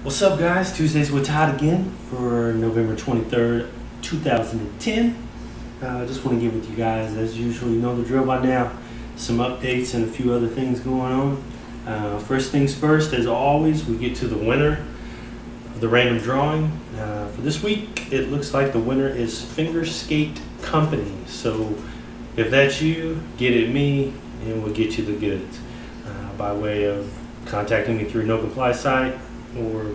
What's up, guys? Tuesdays with Todd again for November 23rd, 2010. Just want to get with you guys, as usual. You know the drill by now. Some updates and a few other things going on. First things first, as always, we get to the winner of the random drawing. For this week, it looks like the winner is FingerSkateCompany. So if that's you, get at me and we'll get you the goods by way of contacting me through a no-comply site or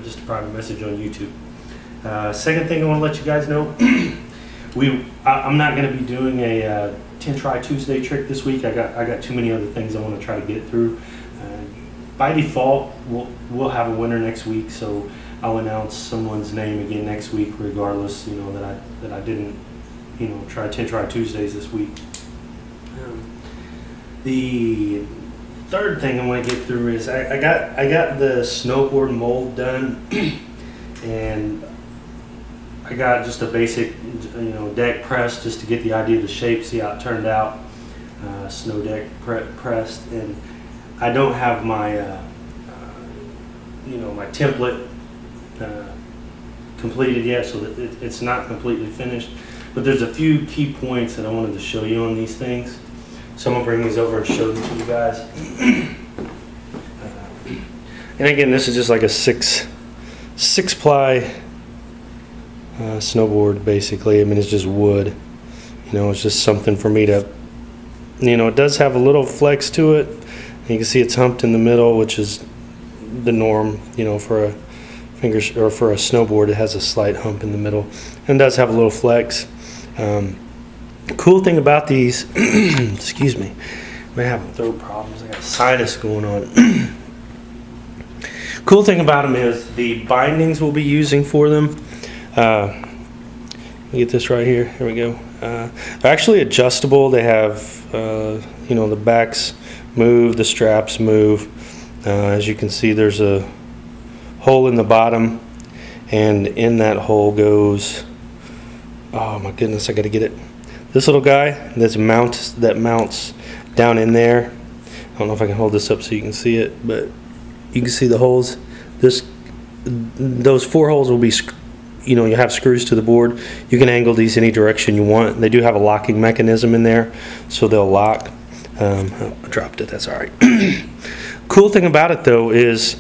just a private message on YouTube. Second thing I want to let you guys know, I'm not going to be doing a 10 try Tuesday trick this week. I got too many other things I want to try to get through. By default, we'll have a winner next week, so I'll announce someone's name again next week, regardless, you know, that I didn't, you know, try 10 try Tuesdays this week. The third thing I want to get through is I got the snowboard mold done, and I got just a basic, you know, deck pressed just to get the idea of the shape, see how it turned out. Snow deck pressed, and I don't have my you know, my template completed yet, so that it's not completely finished. But there's a few key points that I wanted to show you on these things. So I'm going to bring these over and show them to you guys. And again, this is just like a six ply snowboard, basically. I mean, it's just wood. You know, it's just something for me to, you know, it does have a little flex to it. And you can see it's humped in the middle, which is the norm, you know, for a for a snowboard. It has a slight hump in the middle and does have a little flex. Cool thing about these, excuse me, I have throat problems. I got sinus going on. Cool thing about them is the bindings we'll be using for them. Get this right here. Here we go. They're actually adjustable. They have, you know, the backs move, the straps move. As you can see, there's a hole in the bottom, and in that hole goes, oh my goodness, I got to get it. This little guy that mounts down in there. I don't know if I can hold this up so you can see it, but you can see the holes. Those 4 holes will be, you know, you have screws to the board. You can angle these any direction you want. They do have a locking mechanism in there, so they'll lock. Oh, I dropped it. That's all right. Cool thing about it though is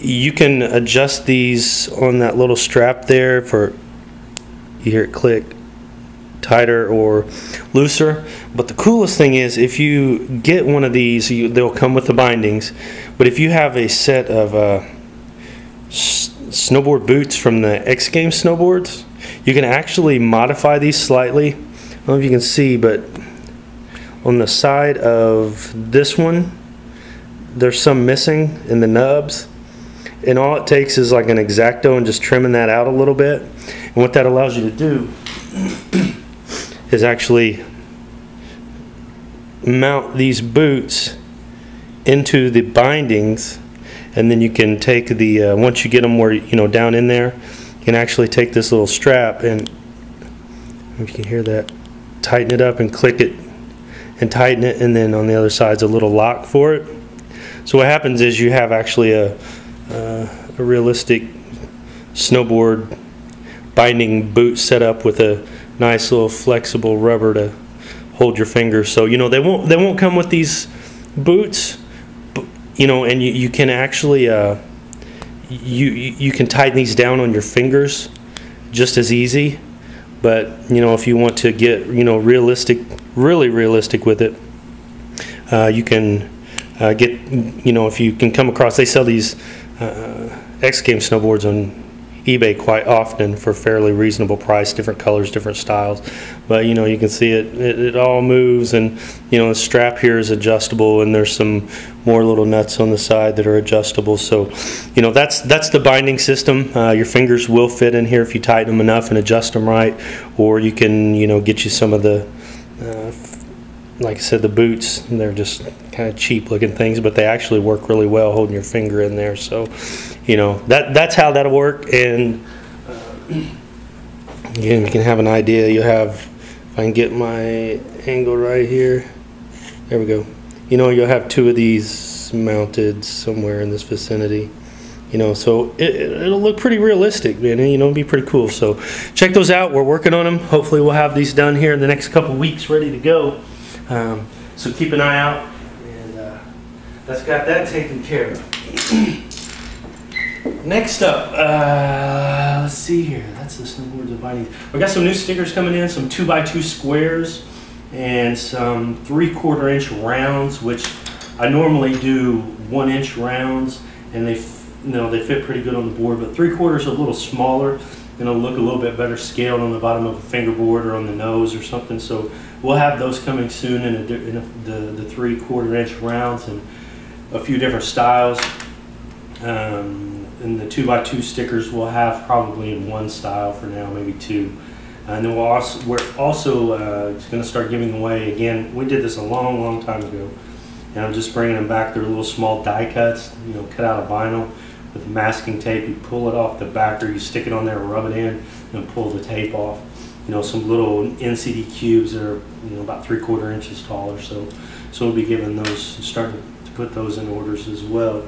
you can adjust these on that little strap there for, you hear it click, tighter or looser. But the coolest thing is, if you get one of these, they'll come with the bindings, but if you have a set of snowboard boots from the X Games snowboards, you can actually modify these slightly. I don't know if you can see, but on the side of this one there's some missing in the nubs, and all it takes is like an X-Acto and just trimming that out a little bit. And what that allows you to do is actually mount these boots into the bindings, and then you can take the once you get them where, you know, down in there, you can actually take this little strap and, if you can hear that, tighten it up and click it and tighten it, and then on the other side's a little lock for it. So what happens is you have actually a realistic snowboard binding boot set up with a nice little flexible rubber to hold your fingers. So, you know, they won't come with these boots, but, you know, and you can actually you can tighten these down on your fingers just as easy. But, you know, if you want to get, you know, really realistic with it, you can get, you know, if you can come across, they sell these X Games snowboards on eBay quite often for fairly reasonable price, different colors, different styles. But, you know, you can see it all moves, and, you know, the strap here is adjustable, and there's some more little nuts on the side that are adjustable. So, you know, that's the binding system. Your fingers will fit in here if you tighten them enough and adjust them right, or you can, you know, get you some of the like I said, the boots, they're just kind of cheap looking things, but they actually work really well holding your finger in there. So, you know, that's how that'll work. And again, you can have an idea. You have, if I can get my angle right here, there we go. You know, you'll have 2 of these mounted somewhere in this vicinity. You know, so it'll look pretty realistic, man. You know, it'll be pretty cool. So check those out. We're working on them. Hopefully we'll have these done here in the next couple weeks, ready to go. So keep an eye out, and that's got that taken care of. Next up, let's see here. That's the snowboards and bindings. We got some new stickers coming in, some 2x2 squares, and some 3/4 inch rounds, which I normally do 1 inch rounds, and they fit pretty good on the board. But 3/4 is a little smaller, and it'll look a little bit better scaled on the bottom of a fingerboard or on the nose or something. So we'll have those coming soon in the 3/4 inch rounds and a few different styles. And the 2x2 stickers we'll have probably in one style for now, maybe two. And then we're also going to start giving away, again, we did this a long time ago, and I'm just bringing them back. They're little small die cuts, you know, cut out of vinyl with masking tape. You pull it off the back, or you stick it on there, rub it in, and pull the tape off. You know, some little NCD cubes that are, you know, about 3/4 inches tall or so. So we'll be giving those, starting to put those in orders as well.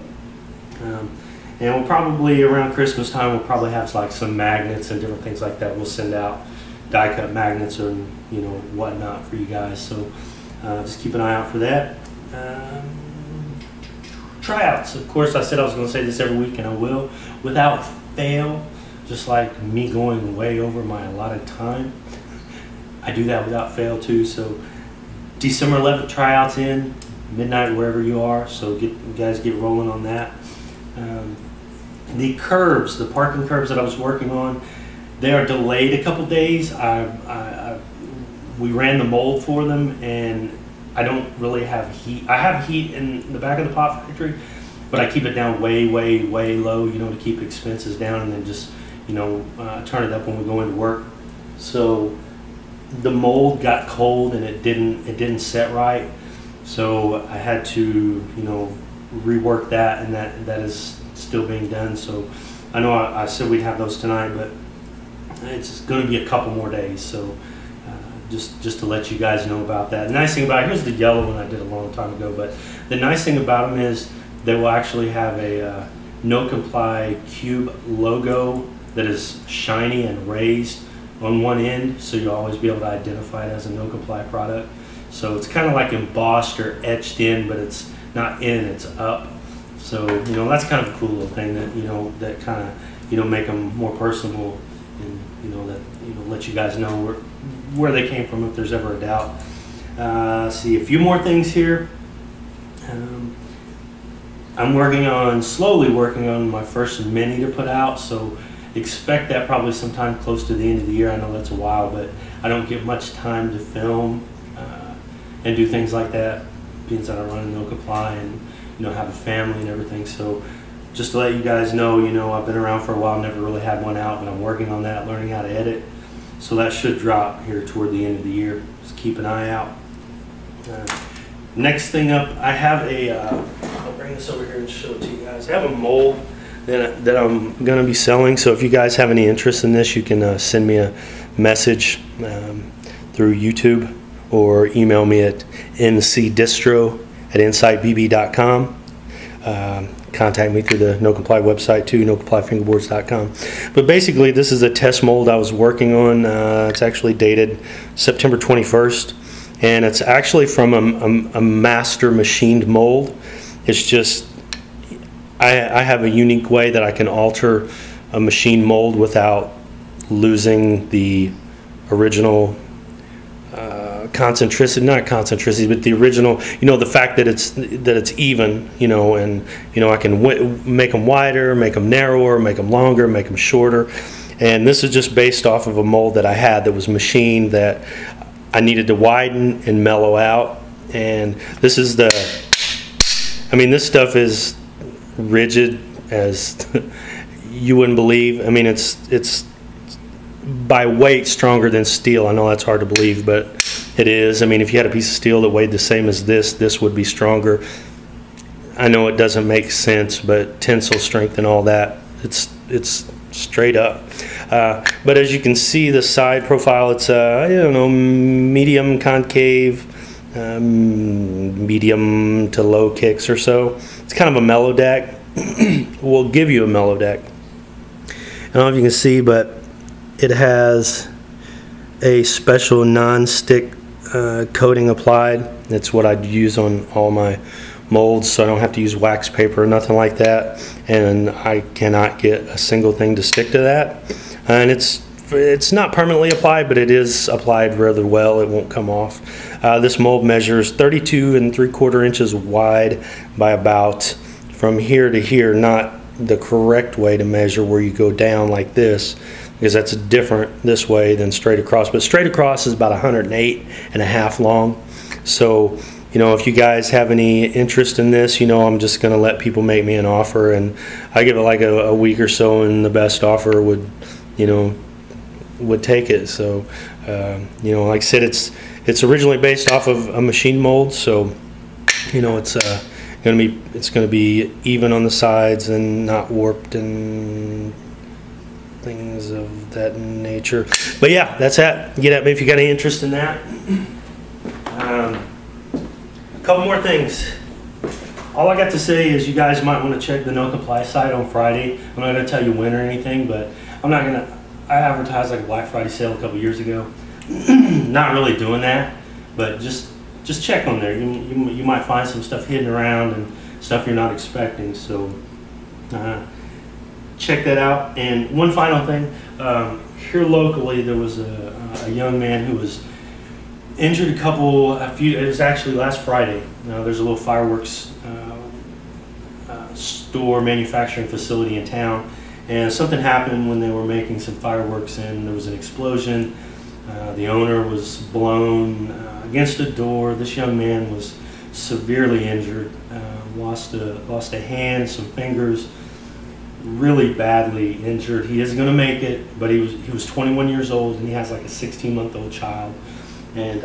And we'll probably, around Christmas time, we'll probably have like some magnets and different things like that. We'll send out die cut magnets or, you know, whatnot for you guys. So just keep an eye out for that. Tryouts. Of course, I said I was going to say this every week, and I will. Without fail, just like me going way over my allotted time, I do that without fail too. So December 11th tryouts in, midnight wherever you are. So you guys get rolling on that. The curbs, the parking curbs that I was working on, they are delayed a couple days. We ran the mold for them, and I don't really have heat. I have heat in the back of the pot factory, but I keep it down way low, you know, to keep expenses down, and then just, you know, turn it up when we go into work. So the mold got cold and it didn't set right, so I had to, you know, rework that, and that is still being done. So I know I said we'd have those tonight, but it's going to be a couple more days. So just to let you guys know about that. The nice thing about it, here's the yellow one I did a long time ago, but the nice thing about them is they will actually have a No Comply cube logo that is shiny and raised on one end, so you'll always be able to identify it as a No Comply product. So it's kind of like embossed or etched in, but it's not in, it's up. So, you know, that's kind of a cool little thing that, you know, that kind of, you know, make them more personable, and, you know, that, you know, let you guys know where they came from if there's ever a doubt. See, a few more things here. I'm slowly working on my first mini to put out, so expect that probably sometime close to the end of the year. I know that's a while, but I don't get much time to film and do things like that, being that I run a No Comply and, you know, have a family and everything. So just to let you guys know, you know, I've been around for a while, never really had one out, but I'm working on that, learning how to edit. So that should drop here toward the end of the year. Just keep an eye out. Next thing up, I have I'll bring this over here and show it to you guys. I have a mold that I'm going to be selling. So if you guys have any interest in this, you can send me a message through YouTube, or email me at ncdistro@insightbb.com. Contact me through the No Comply website too, nocomplyfingerboards.com. But basically, this is a test mold I was working on. It's actually dated September 21st, and it's actually from a master machined mold. It's just I have a unique way that I can alter a machine mold without losing the original concentricity, not concentricity, but the original, you know, the fact that it's even, you know, and, you know, I can make them wider, make them narrower, make them longer, make them shorter. And this is just based off of a mold that I had that was machined that I needed to widen and mellow out. And this is I mean, this stuff is rigid as you wouldn't believe. I mean, it's by weight stronger than steel. I know that's hard to believe, but it is. I mean, if you had a piece of steel that weighed the same as this would be stronger. I know it doesn't make sense, but tensile strength and all that, it's straight up. But as you can see, the side profile, it's I don't know, medium concave, medium to low kicks or so. It's kind of a mellow deck. will give you a mellow deck. I don't know if you can see, but it has a special non-stick coating applied. It's what I'd use on all my molds, so I don't have to use wax paper or nothing like that, and I cannot get a single thing to stick to that. And it's not permanently applied, but it is applied rather well. It won't come off. This mold measures 32 3/4 inches wide by about from here to here, not the correct way to measure where you go down like this, because that's different this way than straight across. But straight across is about 108.5 long. So, you know, if you guys have any interest in this, you know, I'm just going to let people make me an offer, and I give it like a week or so, and the best offer would, you know, would take it. So, you know, like I said, it's originally based off of a machine mold, so, you know, it's going to be even on the sides and not warped and things of that nature. But yeah, that's it. Get at me if you got any interest in that. A couple more things. All I got to say is you guys might want to check the No Comply site on Friday. I'm not going to tell you when or anything, but I'm not going to. I advertised like a Black Friday sale a couple years ago. Not really doing that, but just check on there. You might find some stuff hidden around and stuff you're not expecting. So check that out. And one final thing, here locally there was a young man who was injured it was actually last Friday. There's a little fireworks store manufacturing facility in town, and something happened when they were making some fireworks, and there was an explosion. The owner was blown against a door. This young man was severely injured, lost a hand, some fingers, really badly injured. He is going to make it, but he was 21 years old, and he has like a 16-month-old child. And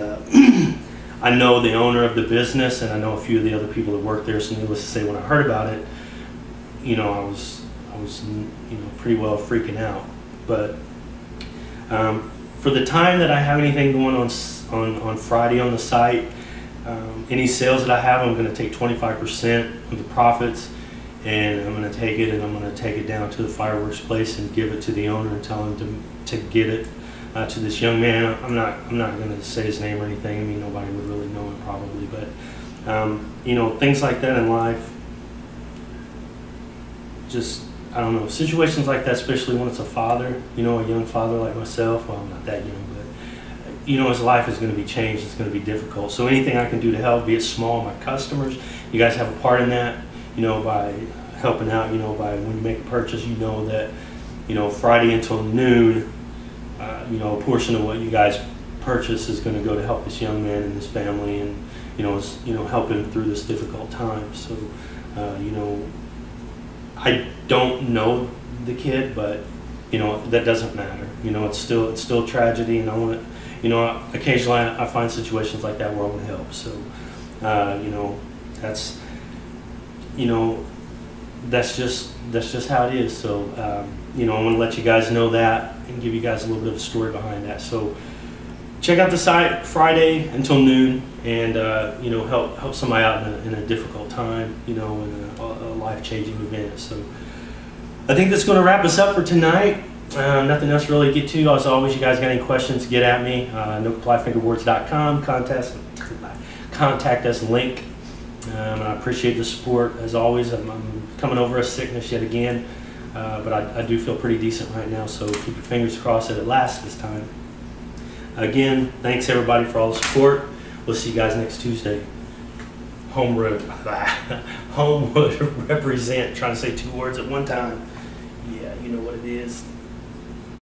I know the owner of the business, and I know a few of the other people that work there. So needless to say, when I heard about it, you know, I was you know, pretty well freaking out. But for the time that I have anything going on Friday on the site, any sales that I have, I'm going to take 25% of the profits, and I'm going to take it and I'm going to take it down to the fireworks place and give it to the owner and tell him to get it to this young man. I'm not going to say his name or anything. I mean, nobody would really know him probably, but you know, things like that in life, just, I don't know, situations like that, especially when it's a father, you know, a young father like myself. Well, I'm not that young, but you know, his life is going to be changed. It's going to be difficult. So anything I can do to help, be it small, my customers, you guys have a part in that, you know, by helping out, you know, by when you make a purchase, you know that, you know, Friday until noon, you know, a portion of what you guys purchase is going to go to help this young man and his family, and you know, help him through this difficult time. So, you know, I don't know the kid, but you know, that doesn't matter. You know, it's still tragedy, and I want to, you know, occasionally I find situations like that where I want to help. So, you know, that's, you know, that's just how it is. So, you know, I want to let you guys know that and give you guys a little bit of a story behind that. So check out the site Friday until noon, and you know, help somebody out in a difficult time, you know, in a life-changing event. So I think that's going to wrap us up for tonight. Nothing else really to get to. As always, you guys got any questions, get at me. NoComplyFingerboards.com, contact us link. I appreciate the support as always. I'm coming over a sickness yet again, but I do feel pretty decent right now, so keep your fingers crossed that it lasts this time. Again, thanks everybody for all the support. We'll see you guys next Tuesday. Homewood represent, trying to say two words at one time. Yeah, you know what it is.